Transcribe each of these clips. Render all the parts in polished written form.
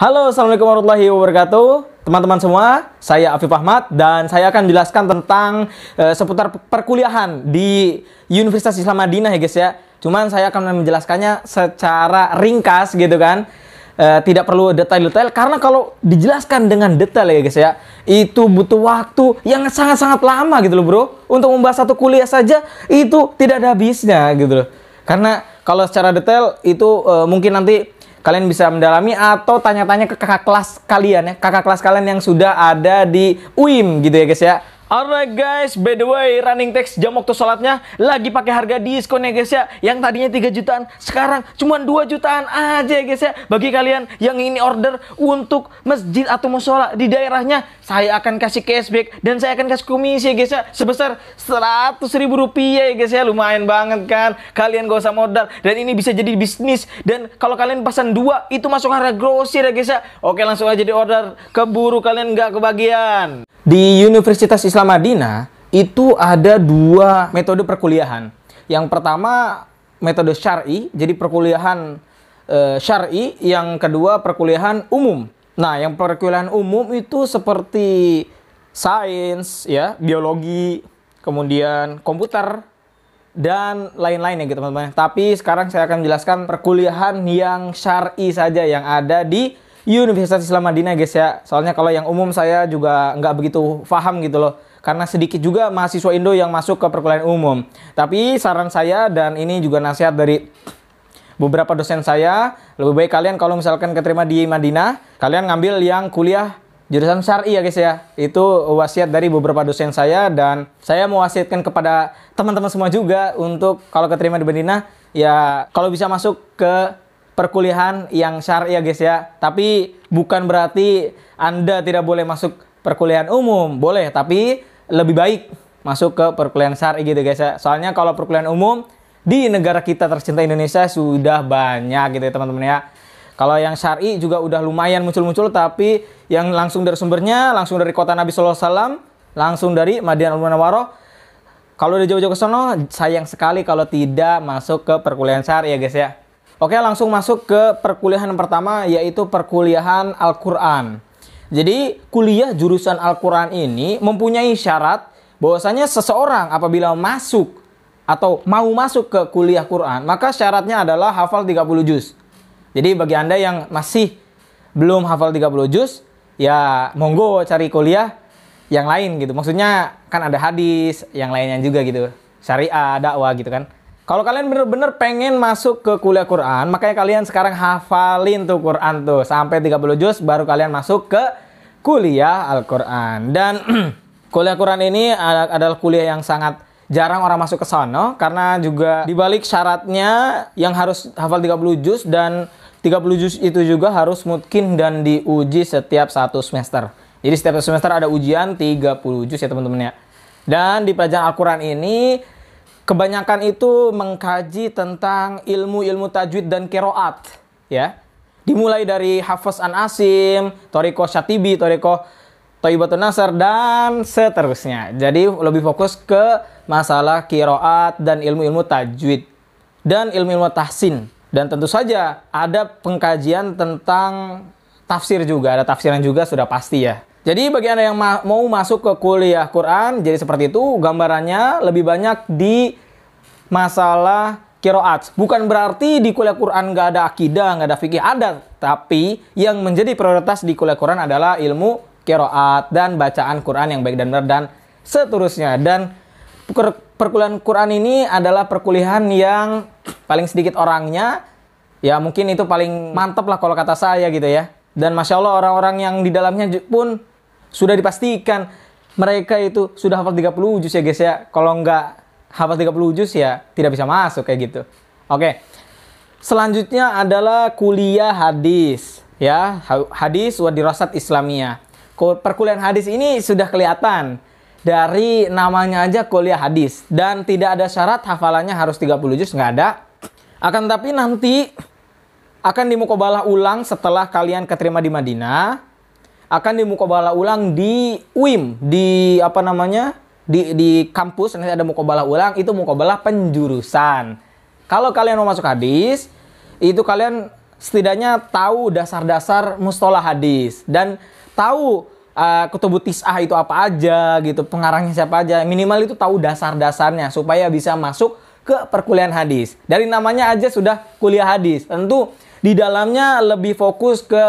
Halo, assalamualaikum warahmatullahi wabarakatuh. Teman-teman semua, saya Afif Ahmad dan saya akan jelaskan tentang seputar perkuliahan di Universitas Islam Madinah ya guys ya. Cuman saya akan menjelaskannya secara ringkas gitu kan. Tidak perlu detail-detail karena kalau dijelaskan dengan detail ya guys ya, itu butuh waktu yang sangat-sangat lama gitu loh bro. Untuk membahas satu kuliah saja itu tidak ada habisnya gitu loh. Karena kalau secara detail itu mungkin nanti kalian bisa mendalami atau tanya-tanya ke kakak kelas kalian ya. Kakak kelas kalian yang sudah ada di UIM gitu ya guys ya. Alright guys, by the way, running text jam waktu sholatnya lagi pakai harga diskon ya guys ya. Yang tadinya 3 jutaan, sekarang cuma 2 jutaan aja ya guys ya. Bagi kalian yang ingin order untuk masjid atau musola di daerahnya, saya akan kasih cashback dan saya akan kasih komisi ya guys ya. Sebesar 100.000 rupiah ya guys ya. Lumayan banget kan. Kalian gak usah modal dan ini bisa jadi bisnis. Dan kalau kalian pesan 2, itu masuk harga grosir ya guys ya. Oke, langsung aja di order. Keburu kalian gak kebagian. Di Universitas Islam Madinah itu ada 2 metode perkuliahan. Yang pertama metode syar'i, jadi perkuliahan syar'i. Yang kedua perkuliahan umum. Nah, yang perkuliahan umum itu seperti sains, ya, biologi, kemudian komputer dan lain-lain ya gitu teman-teman. Tapi sekarang saya akan menjelaskan perkuliahan yang syar'i saja yang ada di Universitas Islam Madinah guys ya. Soalnya kalau yang umum saya juga nggak begitu paham gitu loh. Karena sedikit juga mahasiswa Indo yang masuk ke perkuliahan umum. Tapi saran saya dan ini juga nasihat dari beberapa dosen saya, lebih baik kalian kalau misalkan keterima di Madinah, kalian ngambil yang kuliah jurusan syar'i ya guys ya. Itu wasiat dari beberapa dosen saya dan saya mau wasiatkan kepada teman-teman semua juga untuk kalau keterima di Madinah ya kalau bisa masuk ke perkuliahan yang syar'i ya guys ya. Tapi bukan berarti Anda tidak boleh masuk perkuliahan umum. Boleh, tapi lebih baik masuk ke perkuliahan syar'i gitu guys ya. Soalnya kalau perkuliahan umum di negara kita tercinta Indonesia sudah banyak gitu ya teman-teman ya. Kalau yang syar'i juga udah lumayan muncul-muncul, tapi yang langsung dari sumbernya, langsung dari kota Nabi Sallallahu Alaihi Wasallam, langsung dari Madinah Munawwarah. Kalau udah jauh-jauh ke sono, sayang sekali kalau tidak masuk ke perkuliahan syar'i ya guys ya. Oke, langsung masuk ke perkuliahan pertama, yaitu perkuliahan Al-Quran. Jadi, kuliah jurusan Al-Quran ini mempunyai syarat bahwasanya seseorang apabila masuk atau mau masuk ke kuliah Quran, maka syaratnya adalah hafal 30 juz. Jadi, bagi Anda yang masih belum hafal 30 juz, ya monggo cari kuliah yang lain gitu. Maksudnya kan ada hadis, yang lainnya juga gitu. Syariah, dakwah gitu kan. Kalau kalian bener-bener pengen masuk ke kuliah Quran, makanya kalian sekarang hafalin tuh Quran tuh sampai 30 juz baru kalian masuk ke kuliah Al-Quran. Dan kuliah Quran ini adalah kuliah yang sangat jarang orang masuk ke sana karena juga dibalik syaratnya yang harus hafal 30 juz dan 30 juz itu juga harus mutqin dan diuji setiap 1 semester. Jadi setiap semester ada ujian 30 juz ya teman-teman ya. Dan di pelajaran Al-Quran ini kebanyakan itu mengkaji tentang ilmu-ilmu tajwid dan qiraat ya. Dimulai dari Hafs an Asim, Thoriqoh Syatibi, Thoriqoh Thayyibatun Nasr dan seterusnya. Jadi lebih fokus ke masalah qiraat dan ilmu-ilmu tajwid dan ilmu-ilmu tahsin. Dan tentu saja ada pengkajian tentang tafsir juga, ada tafsiran juga sudah pasti ya. Jadi bagi Anda yang mau masuk ke kuliah Quran, jadi seperti itu gambarannya lebih banyak di masalah qiraat. Bukan berarti di kuliah Quran nggak ada akidah, nggak ada fikih, ada. Tapi yang menjadi prioritas di kuliah Quran adalah ilmu qiraat dan bacaan Quran yang baik dan benar dan seterusnya. Dan perkuliahan Quran ini adalah perkuliahan yang paling sedikit orangnya. Ya mungkin itu paling mantap lah kalau kata saya gitu ya. Dan Masya Allah orang-orang yang di dalamnya pun sudah dipastikan mereka itu sudah hafal 30 juz ya guys ya. Kalau nggak hafal 30 juz ya tidak bisa masuk kayak gitu. Oke. Selanjutnya adalah kuliah hadis ya, hadis wa dirasat Islamiyah. Perkuliahan hadis ini sudah kelihatan dari namanya aja kuliah hadis dan tidak ada syarat hafalannya harus 30 juz, nggak ada. Akan tapi nanti akan dimuqabalah ulang setelah kalian keterima di Madinah. Akan dimuqabalah ulang di UIM, di apa namanya? Di kampus nanti ada muqabalah ulang, itu muqabalah penjurusan. Kalau kalian mau masuk hadis, itu kalian setidaknya tahu dasar-dasar mustalah hadis dan tahu kutubut tis'ah itu apa aja gitu, pengarangnya siapa aja. Minimal itu tahu dasar-dasarnya supaya bisa masuk ke perkuliahan hadis. Dari namanya aja sudah kuliah hadis. Tentu di dalamnya lebih fokus ke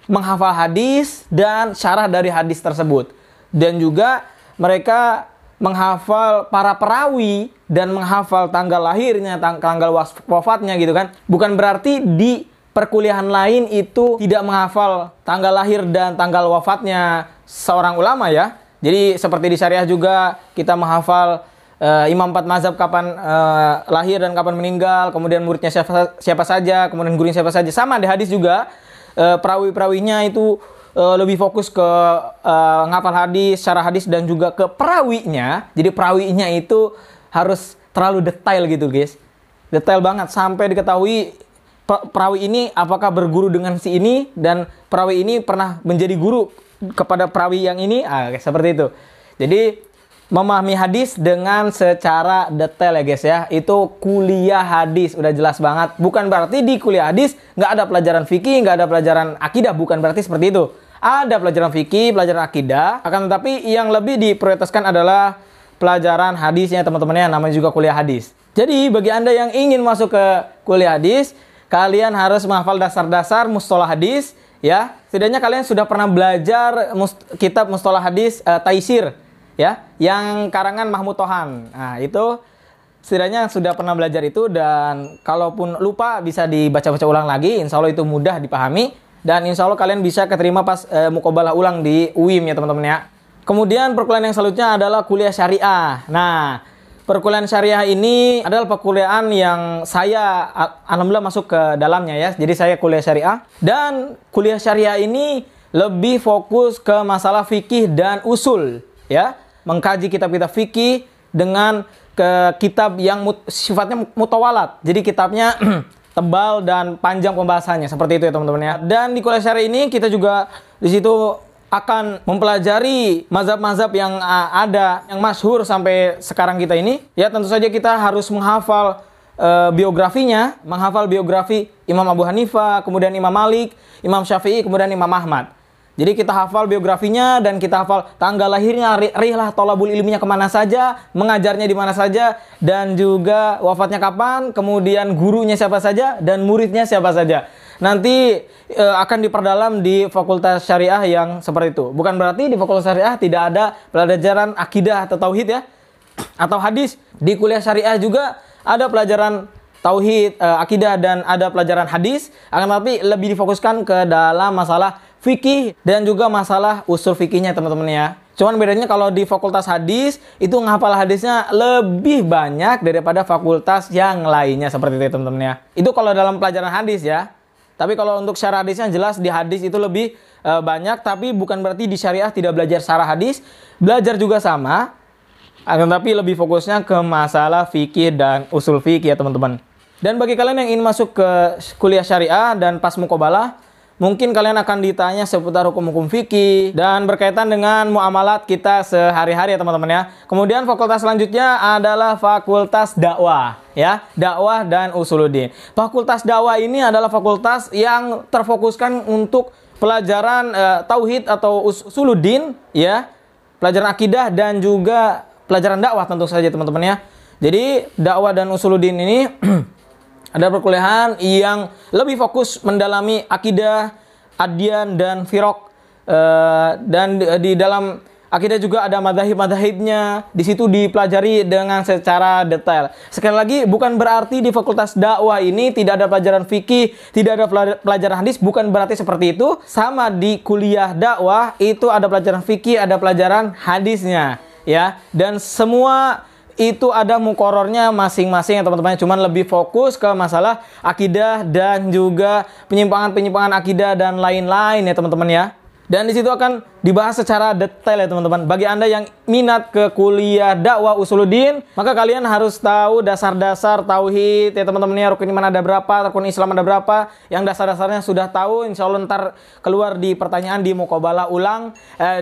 menghafal hadis dan syarah dari hadis tersebut. Dan juga mereka menghafal para perawi dan menghafal tanggal lahirnya, tanggal wafatnya gitu kan. Bukan berarti di perkuliahan lain itu tidak menghafal tanggal lahir dan tanggal wafatnya seorang ulama ya. Jadi seperti di syariah juga kita menghafal imam 4 mazhab kapan lahir dan kapan meninggal, kemudian muridnya siapa saja, kemudian gurunya siapa saja. Sama di hadis juga perawi-perawinya itu lebih fokus ke ngapal hadis, syarah hadis dan juga ke perawinya. Jadi perawinya itu harus terlalu detail gitu guys. Detail banget sampai diketahui perawi ini apakah berguru dengan si ini dan perawi ini pernah menjadi guru kepada perawi yang ini. Seperti itu. Jadi memahami hadis dengan secara detail ya guys ya. Itu kuliah hadis, udah jelas banget. Bukan berarti di kuliah hadis nggak ada pelajaran fikih, nggak ada pelajaran akidah. Bukan berarti seperti itu. Ada pelajaran fikih, pelajaran akidah. Akan tetapi yang lebih diprioritaskan adalah pelajaran hadisnya teman-teman ya. Namanya juga kuliah hadis. Jadi bagi Anda yang ingin masuk ke kuliah hadis, kalian harus menghafal dasar-dasar mustalah hadis ya. Setidaknya kalian sudah pernah belajar kitab mustalah hadis Taisir ya, yang karangan Mahmud Tohan. Nah, itu setidaknya sudah pernah belajar itu, dan kalaupun lupa bisa dibaca-baca ulang lagi. Insya Allah itu mudah dipahami dan insya Allah kalian bisa keterima pas muqabalah ulang di UIM ya teman-teman ya. Kemudian perkuliahan yang selanjutnya adalah kuliah syariah. Nah, perkuliahan syariah ini adalah perkuliahan yang saya alhamdulillah masuk ke dalamnya ya. Jadi saya kuliah syariah, dan kuliah syariah ini lebih fokus ke masalah fikih dan usul ya. Mengkaji kitab-kitab fikih dengan ke kitab yang sifatnya mutawalat. Jadi kitabnya tebal dan panjang pembahasannya, seperti itu ya teman-teman ya. Dan di kuliah syariah ini kita juga di situ akan mempelajari mazhab-mazhab yang ada, yang masyhur sampai sekarang kita ini. Ya tentu saja kita harus menghafal biografinya, menghafal biografi Imam Abu Hanifah, kemudian Imam Malik, Imam Syafi'i, kemudian Imam Ahmad. Jadi kita hafal biografinya dan kita hafal tanggal lahirnya, rihlah tolabul ilminya kemana saja, mengajarnya di mana saja, dan juga wafatnya kapan, kemudian gurunya siapa saja, dan muridnya siapa saja. Nanti akan diperdalam di fakultas syariah yang seperti itu. Bukan berarti di fakultas syariah tidak ada pelajaran akidah atau tauhid ya, atau hadis. Di kuliah syariah juga ada pelajaran tauhid, akidah, dan ada pelajaran hadis. Akan tapi lebih difokuskan ke dalam masalah fikih dan juga masalah usul fikihnya teman-teman ya. Cuman bedanya kalau di fakultas hadis itu menghafal hadisnya lebih banyak daripada fakultas yang lainnya, seperti itu teman-teman ya. Itu kalau dalam pelajaran hadis ya. Tapi kalau untuk syarah hadisnya jelas di hadis itu lebih banyak, tapi bukan berarti di syariah tidak belajar syarah hadis. Belajar juga sama, akan tapi lebih fokusnya ke masalah fikih dan usul fikih ya teman-teman. Dan bagi kalian yang ingin masuk ke kuliah syariah dan pas muqabalah, mungkin kalian akan ditanya seputar hukum-hukum fikih dan berkaitan dengan muamalat kita sehari-hari ya teman-teman ya. Kemudian fakultas selanjutnya adalah fakultas dakwah ya, dakwah dan usuluddin. Fakultas dakwah ini adalah fakultas yang terfokuskan untuk pelajaran tauhid atau usuluddin ya, pelajaran akidah dan juga pelajaran dakwah tentu saja teman-teman ya. Jadi dakwah dan usuluddin ini ada perkuliahan yang lebih fokus mendalami akidah, adyan, dan firok. Dan di dalam akidah juga ada madhahib-madhahibnya. Di situ dipelajari dengan secara detail. Sekali lagi, bukan berarti di fakultas dakwah ini tidak ada pelajaran fikih, tidak ada pelajaran hadis. Bukan berarti seperti itu. Sama di kuliah dakwah, itu ada pelajaran fikih, ada pelajaran hadisnya. Ya, dan semua itu ada mukorornya masing-masing ya teman-teman. Cuman lebih fokus ke masalah akidah dan juga penyimpangan-penyimpangan akidah dan lain-lain ya teman-teman ya. Dan di situ akan dibahas secara detail ya teman-teman. Bagi Anda yang minat ke kuliah dakwah usuluddin, maka kalian harus tahu dasar-dasar tauhid ya teman-teman ya. Rukun iman ada berapa, rukun Islam ada berapa. Yang dasar-dasarnya sudah tahu, insya Allah ntar keluar di pertanyaan di muqabalah ulang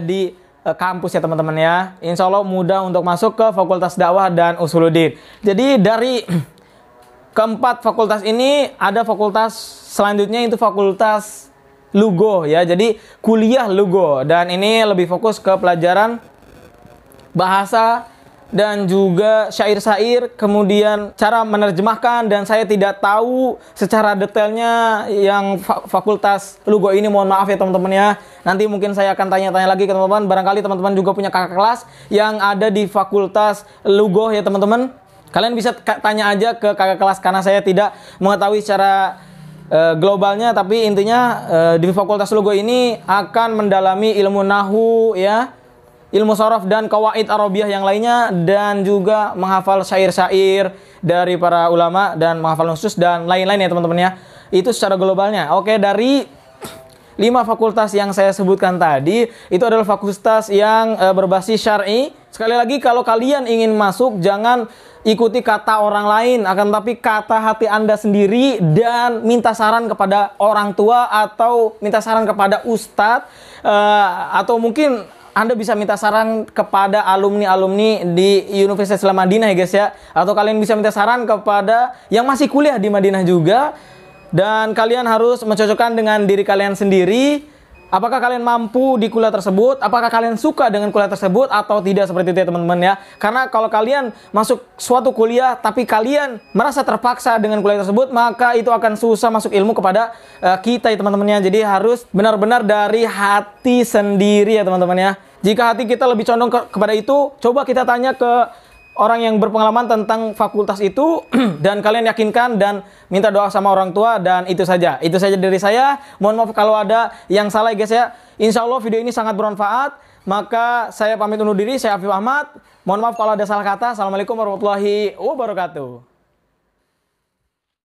di kampus ya teman-teman ya. Insya Allah mudah untuk masuk ke fakultas dakwah dan usuluddin. Jadi dari keempat fakultas ini ada fakultas selanjutnya, itu fakultas Lugo ya. Jadi kuliah Lugo, dan ini lebih fokus ke pelajaran bahasa dan juga syair-syair, kemudian cara menerjemahkan, dan saya tidak tahu secara detailnya yang fakultas Lugo ini, mohon maaf ya teman-teman ya. Nanti mungkin saya akan tanya-tanya lagi ke teman-teman, barangkali teman-teman juga punya kakak kelas yang ada di fakultas Lugo ya teman-teman. Kalian bisa tanya aja ke kakak kelas karena saya tidak mengetahui secara globalnya, tapi intinya di fakultas Lugo ini akan mendalami ilmu nahu ya, ilmu sorof dan kawaid Arabiah yang lainnya, dan juga menghafal syair-syair dari para ulama dan menghafal nusus dan lain-lain ya teman-teman ya. Itu secara globalnya. Oke, dari 5 fakultas yang saya sebutkan tadi, itu adalah fakultas yang berbasis syar'i. Sekali lagi, kalau kalian ingin masuk, jangan ikuti kata orang lain, akan tapi kata hati Anda sendiri, dan minta saran kepada orang tua atau minta saran kepada ustadz, atau mungkin Anda bisa minta saran kepada alumni-alumni di Universitas Islam Madinah ya guys ya. Atau kalian bisa minta saran kepada yang masih kuliah di Madinah juga. Dan kalian harus mencocokkan dengan diri kalian sendiri. Apakah kalian mampu di kuliah tersebut? Apakah kalian suka dengan kuliah tersebut atau tidak, seperti itu ya teman-teman ya. Karena kalau kalian masuk suatu kuliah tapi kalian merasa terpaksa dengan kuliah tersebut, maka itu akan susah masuk ilmu kepada kita ya teman-teman ya. Jadi harus benar-benar dari hati sendiri ya teman-teman ya. Jika hati kita lebih condong kepada itu, coba kita tanya ke orang yang berpengalaman tentang fakultas itu dan kalian yakinkan dan minta doa sama orang tua, dan itu saja. Itu saja dari saya. Mohon maaf kalau ada yang salah guys ya. Insya Allah video ini sangat bermanfaat. Maka saya pamit undur diri. Saya Afif Ahmad. Mohon maaf kalau ada salah kata. Assalamualaikum warahmatullahi wabarakatuh.